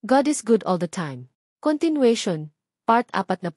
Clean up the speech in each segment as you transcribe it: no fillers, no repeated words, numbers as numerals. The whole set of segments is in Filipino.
God is good all the time. Continuation, Part 46.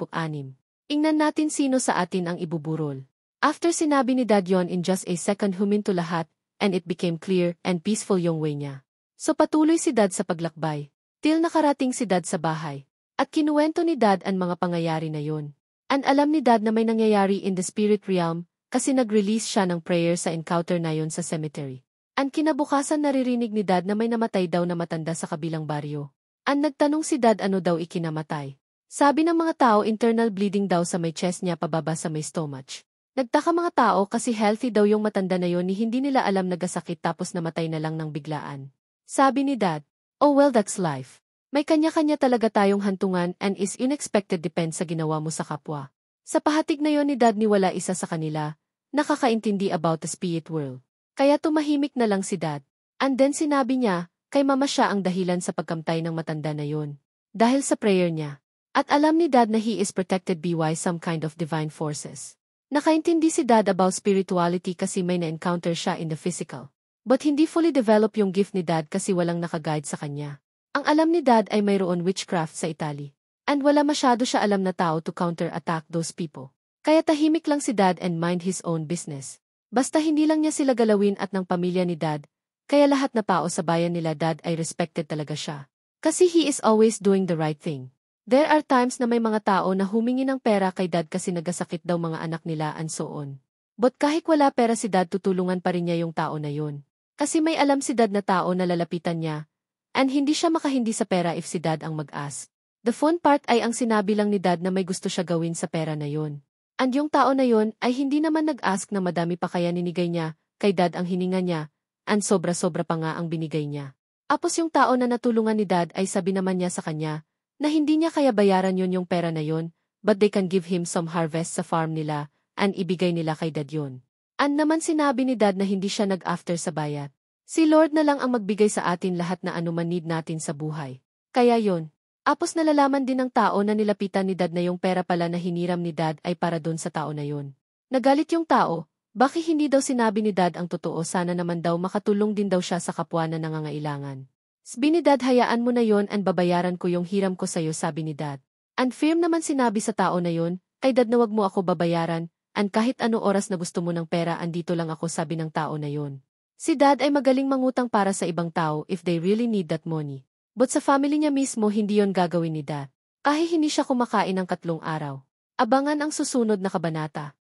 Ingnan natin sino sa atin ang ibuburol. After sinabi ni Dad yon in just a second huminto lahat, and it became clear and peaceful yung way niya. So patuloy si Dad sa paglakbay. Till nakarating si Dad sa bahay. At kinuwento ni Dad ang mga pangyayari na yon. And alam ni Dad na may nangyayari in the spirit realm, kasi nag-release siya ng prayer sa encounter na yon sa cemetery. And kinabukasan naririnig ni Dad na may namatay daw na matanda sa kabilang baryo. And nagtanong si Dad ano daw ikinamatay. Sabi ng mga tao internal bleeding daw sa may chest niya pababa sa may stomach. Nagtaka mga tao kasi healthy daw yung matanda na yon ni hindi nila alam nagasakit tapos namatay na lang ng biglaan. Sabi ni Dad, oh well that's life. May kanya-kanya talaga tayong hantungan and is unexpected depends sa ginawa mo sa kapwa. Sa pahatig na yon ni Dad niwala isa sa kanila, nakakaintindi about the spirit world. Kaya tumahimik na lang si Dad. And then sinabi niya, kay mama siya ang dahilan sa pagkamtay ng matanda na yon. Dahil sa prayer niya. At alam ni Dad na he is protected by some kind of divine forces. Nakaintindi si Dad about spirituality kasi may na-encounter siya in the physical. But hindi fully develop yung gift ni Dad kasi walang nakaguide sa kanya. Ang alam ni Dad ay mayroon witchcraft sa Italy. And wala masyado siya alam na tao to counter-attack those people. Kaya tahimik lang si Dad and mind his own business. Basta hindi lang niya sila galawin at ng pamilya ni Dad, kaya lahat na tao sa bayan nila Dad ay respected talaga siya. Kasi he is always doing the right thing. There are times na may mga tao na humingi ng pera kay Dad kasi nagasakit daw mga anak nila and so on. But kahit wala pera si Dad tutulungan pa rin niya yung tao na yun. Kasi may alam si Dad na tao na lalapitan niya, and hindi siya makahindi sa pera if si Dad ang mag-ask. The fun part ay ang sinabi lang ni Dad na may gusto siya gawin sa pera na yun. And yung tao na yun ay hindi naman nag-ask na madami pa kaya ninigay niya, kay Dad ang hininga niya, and sobra-sobra pa nga ang binigay niya. Apos yung tao na natulungan ni Dad ay sabi naman niya sa kanya, na hindi niya kaya bayaran yun yung pera na yun, but they can give him some harvest sa farm nila, and ibigay nila kay Dad yun. And naman sinabi ni Dad na hindi siya nag-after sa bayad. Si Lord na lang ang magbigay sa atin lahat na anuman need natin sa buhay. Kaya yun. Apos nalalaman din ng tao na nilapitan ni Dad na yung pera pala na hiniram ni Dad ay para dun sa tao na yun. Nagalit yung tao, bakit hindi daw sinabi ni Dad ang totoo sana naman daw makatulong din daw siya sa kapwa na nangangailangan. Sabi ni Dad hayaan mo na yon and babayaran ko yung hiram ko sa'yo sabi ni Dad. And firm naman sinabi sa tao na yon, kay Dad na wag mo ako babayaran, and kahit ano oras na gusto mo ng pera andito lang ako sabi ng tao na yon. Si Dad ay magaling mangutang para sa ibang tao if they really need that money. But sa family niya mismo hindi yon gagawin ni Dad. Kahit hindi siya kumakain ng 3 araw. Abangan ang susunod na kabanata.